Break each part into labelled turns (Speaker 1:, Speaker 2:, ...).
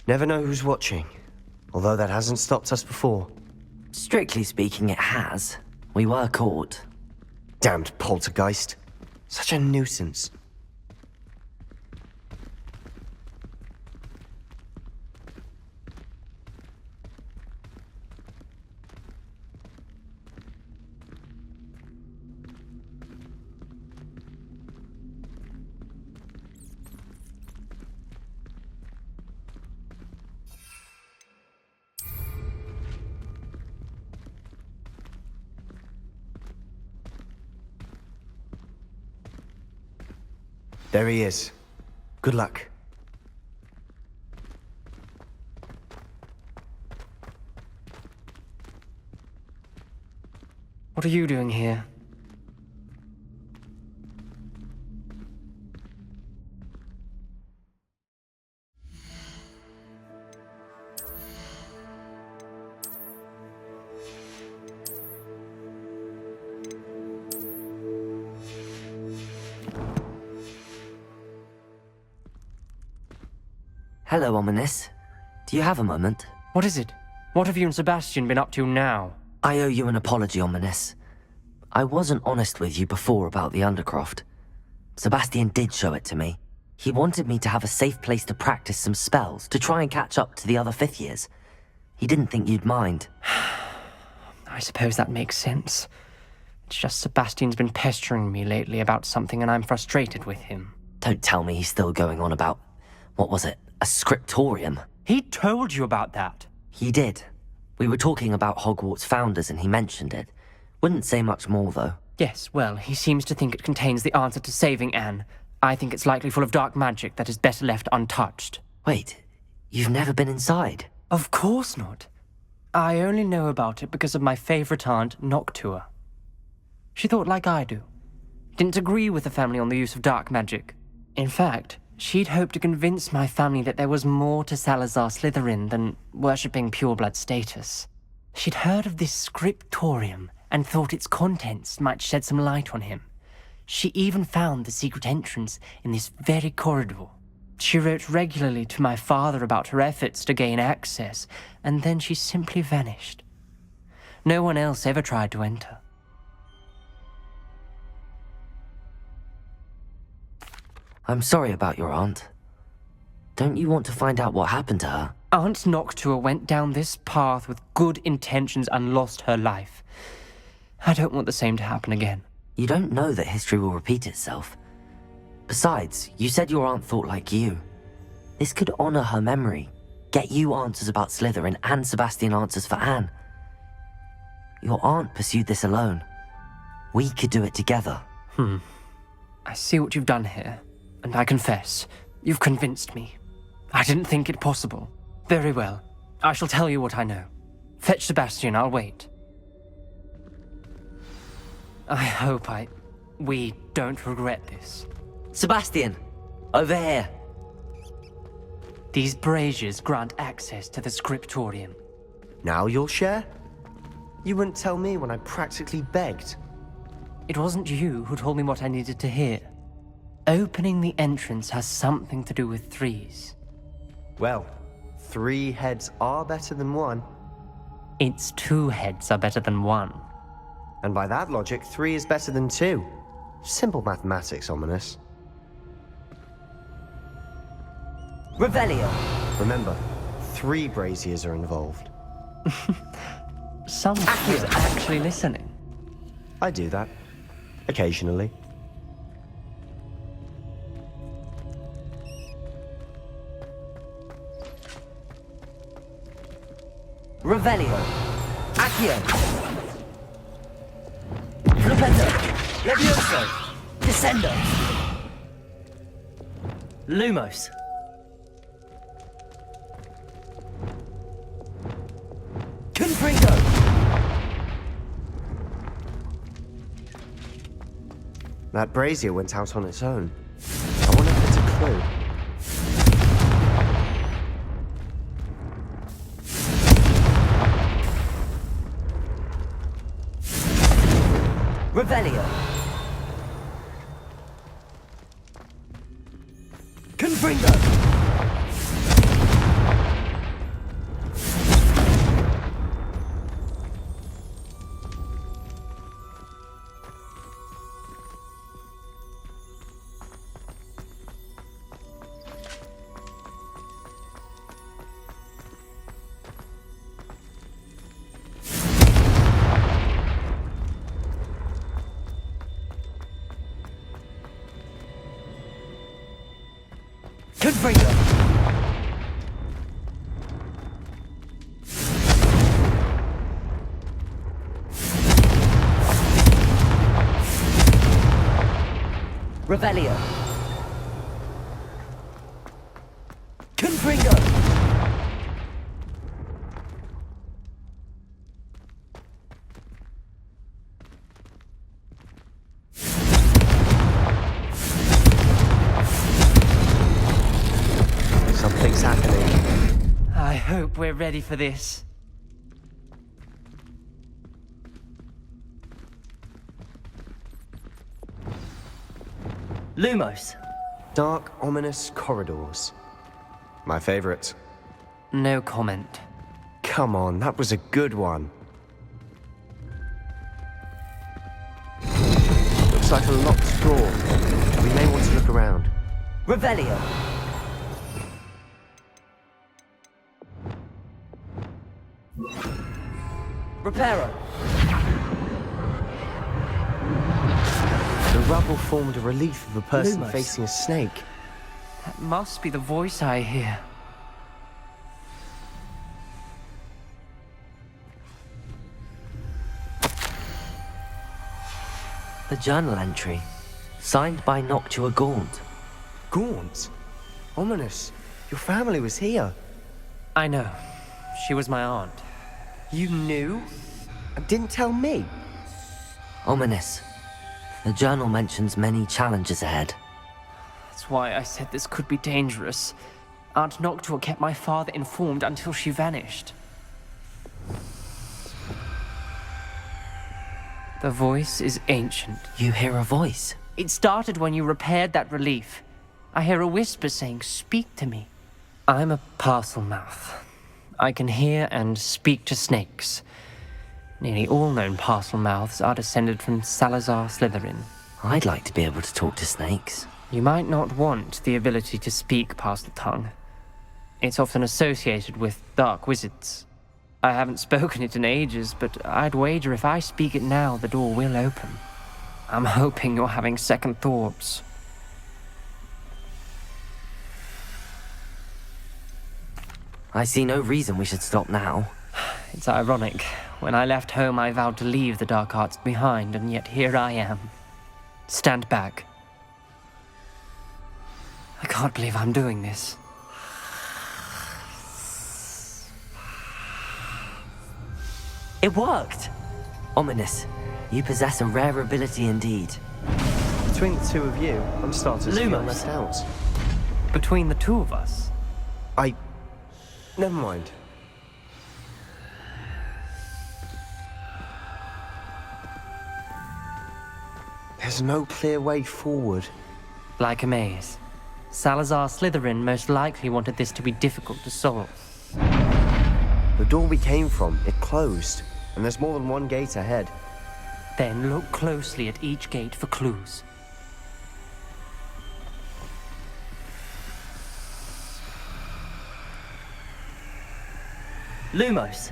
Speaker 1: Never know who's watching. Although that hasn't stopped us before.
Speaker 2: Strictly speaking, it has. We were caught.
Speaker 1: Damned poltergeist. Such a nuisance. There he is. Good luck.
Speaker 3: What are you doing here?
Speaker 2: Hello, Ominous. Do you have a moment?
Speaker 3: What is it? What have you and Sebastian been up to now?
Speaker 2: I owe you an apology, Ominous. I wasn't honest with you before about the Undercroft. Sebastian did show it to me. He wanted me to have a safe place to practice some spells, to try and catch up to the other fifth years. He didn't think you'd mind.
Speaker 3: I suppose that makes sense. It's just Sebastian's been pestering me lately about something and I'm frustrated with him.
Speaker 2: Don't tell me he's still going on about... what was it? A scriptorium?
Speaker 3: He told you about that?
Speaker 2: He did. We were talking about Hogwarts founders and he mentioned it. Wouldn't say much more, though.
Speaker 3: Yes, well, he seems to think it contains the answer to saving Anne. I think it's likely full of dark magic that is better left untouched.
Speaker 2: Wait, you've never been inside?
Speaker 3: Of course not. I only know about it because of my favorite aunt, Noctua. She thought like I do. Didn't agree with the family on the use of dark magic. In fact, she'd hoped to convince my family that there was more to Salazar Slytherin than worshipping pureblood status. She'd heard of this scriptorium and thought its contents might shed some light on him. She even found the secret entrance in this very corridor. She wrote regularly to my father about her efforts to gain access, and then she simply vanished. No one else ever tried to enter.
Speaker 2: I'm sorry about your aunt. Don't you want to find out what happened to her?
Speaker 3: Aunt Noctua went down this path with good intentions and lost her life. I don't want the same to happen again.
Speaker 2: You don't know that history will repeat itself. Besides, you said your aunt thought like you. This could honor her memory, get you answers about Slytherin and Sebastian answers for Anne. Your aunt pursued this alone. We could do it together.
Speaker 3: I see what you've done here, and I confess, you've convinced me. I didn't think it possible. Very well, I shall tell you what I know. Fetch Sebastian, I'll wait. I hope we don't regret this.
Speaker 2: Sebastian! Over here!
Speaker 3: These braziers grant access to the scriptorium.
Speaker 1: Now you'll share? You wouldn't tell me when I practically begged.
Speaker 3: It wasn't you who told me what I needed to hear. Opening the entrance has something to do with threes.
Speaker 1: Well, 3 heads are better than 1.
Speaker 3: Its 2 heads are better than 1.
Speaker 1: And by that logic, 3 is better than 2. Simple mathematics, Ominous.
Speaker 2: Revelio!
Speaker 1: Remember, 3 braziers are involved.
Speaker 3: Someone's actually listening.
Speaker 1: I do that. Occasionally.
Speaker 2: Revelio! Accio! Flipendo! Levioso! Descendo! Lumos! Confringo!
Speaker 1: That brazier went out on its own. I wonder if it's a clue.
Speaker 2: Revelio! Confringo!
Speaker 3: Confringo! Revelio! Confringo!
Speaker 1: Something's happening.
Speaker 3: I hope we're ready for this. Lumos.
Speaker 1: Dark, ominous corridors. My favorite.
Speaker 3: No comment.
Speaker 1: Come on, that was a good one. Looks like a locked door. We may want to look around.
Speaker 3: Revelio. Reparo.
Speaker 1: The rubble formed a relief of a person
Speaker 3: Lumos.
Speaker 1: facing a snake.
Speaker 3: That must be the voice I hear.
Speaker 2: The journal entry, signed by Noctua Gaunt.
Speaker 1: Gaunt? Ominous. Your family was here.
Speaker 3: I know. She was my aunt.
Speaker 1: You knew? And didn't tell me?
Speaker 2: Ominous. The journal mentions many challenges ahead.
Speaker 3: That's why I said this could be dangerous. Aunt Noctua kept my father informed until she vanished. The voice is ancient.
Speaker 2: You hear a voice.
Speaker 3: It started when you repaired that relief. I hear a whisper saying, "Speak to me." I'm a parcel mouth. I can hear and speak to snakes. Nearly all known parcel mouths are descended from Salazar Slytherin.
Speaker 2: I'd like to be able to talk to snakes.
Speaker 3: You might not want the ability to speak parcel tongue. It's often associated with dark wizards. I haven't spoken it in ages, but I'd wager if I speak it now, the door will open. I'm hoping you're having second thoughts.
Speaker 2: I see no reason we should stop now.
Speaker 3: It's ironic. When I left home, I vowed to leave the dark arts behind, and yet here I am. Stand back. I can't believe I'm doing this.
Speaker 2: It worked! Ominous. You possess a rare ability indeed.
Speaker 1: Between the two of you, I'm starting to feel
Speaker 3: Lumos.
Speaker 1: left out.
Speaker 3: Between the two of us,
Speaker 1: Never mind. There's no clear way forward.
Speaker 3: like a maze. Salazar Slytherin most likely wanted this to be difficult to solve.
Speaker 1: The door we came from, it closed. And there's more than one gate ahead.
Speaker 3: Then look closely at each gate for clues. Lumos.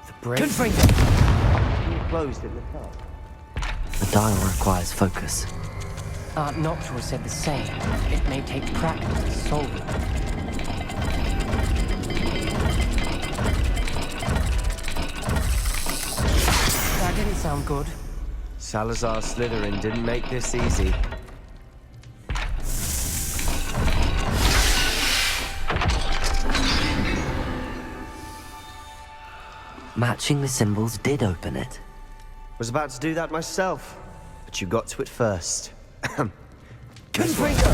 Speaker 1: The break
Speaker 3: Confringo.
Speaker 1: closed in the car.
Speaker 2: The dial requires focus.
Speaker 3: Aunt Noctua said the same. It may take practice to solve it. That didn't sound good.
Speaker 1: Salazar Slytherin didn't make this easy.
Speaker 2: Matching the symbols did open it.
Speaker 1: Was about to do that myself, but you got to it first.
Speaker 3: Confringo.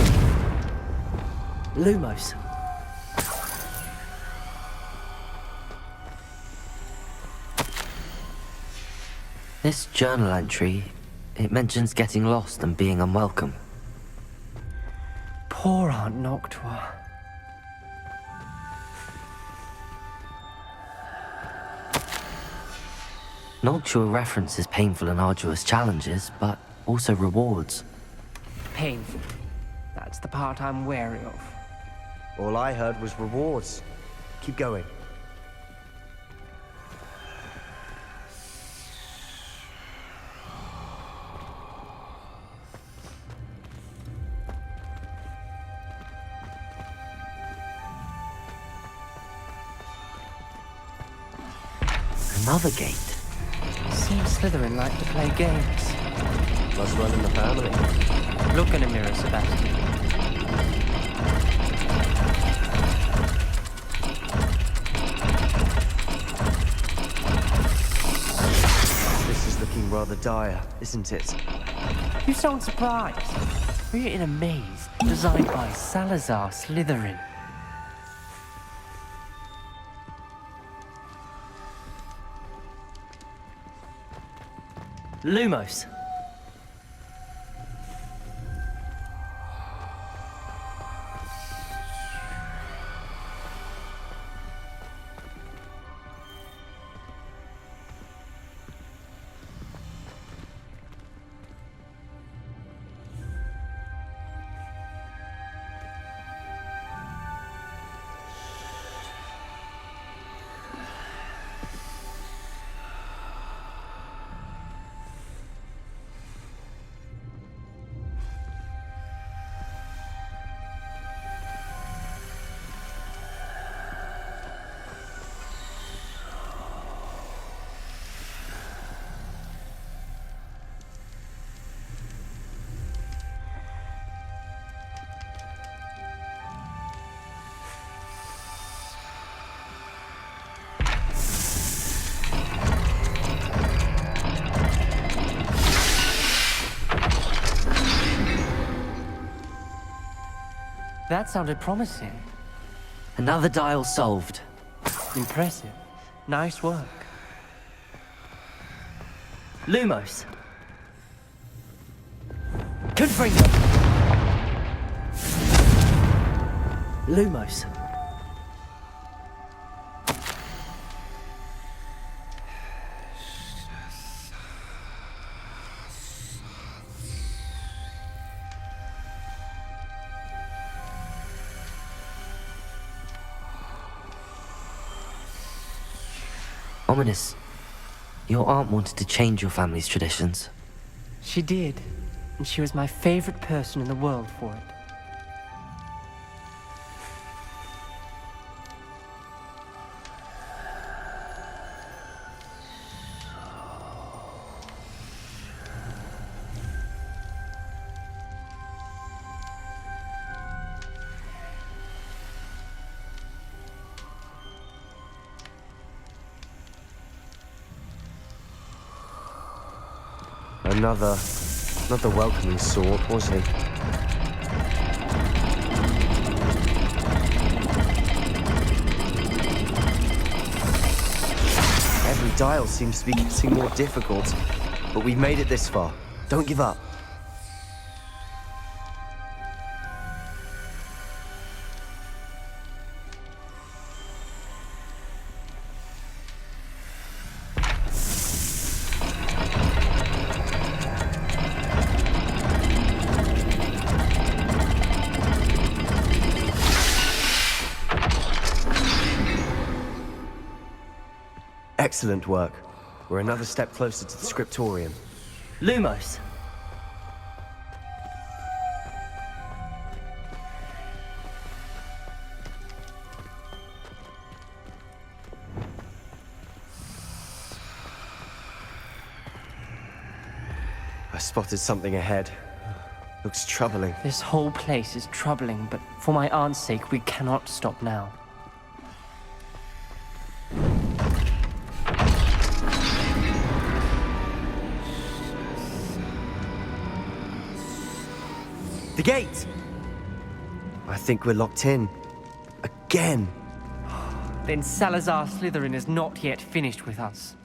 Speaker 3: Lumos.
Speaker 2: This journal entry, it mentions getting lost and being unwelcome.
Speaker 3: Poor Aunt Noctua.
Speaker 2: Noctua references painful and arduous challenges, but also rewards.
Speaker 3: Painful. That's the part I'm wary of.
Speaker 1: All I heard was rewards. Keep going.
Speaker 2: Another gate.
Speaker 3: Seems Slytherin like to play games.
Speaker 1: Must run in the family.
Speaker 3: Look in a mirror, Sebastian.
Speaker 1: This is looking rather dire, isn't it?
Speaker 3: You sound surprised. We're in a maze designed by Salazar Slytherin.
Speaker 2: Lumos.
Speaker 3: That sounded promising.
Speaker 2: Another dial solved.
Speaker 3: Impressive. Nice work.
Speaker 2: Lumos. Confringo. Lumos. Ominous. Your aunt wanted to change your family's traditions.
Speaker 3: She did, and she was my favorite person in the world for it.
Speaker 1: Not the welcoming sort, was he? Every dial seems to be getting more difficult, but we've made it this far. Don't give up. Excellent work. We're another step closer to the scriptorium.
Speaker 2: Lumos.
Speaker 1: I spotted something ahead. Looks troubling.
Speaker 3: This whole place is troubling, but for my aunt's sake, we cannot stop now.
Speaker 1: The gate! I think we're locked in. Again!
Speaker 3: Then Salazar Slytherin is not yet finished with us.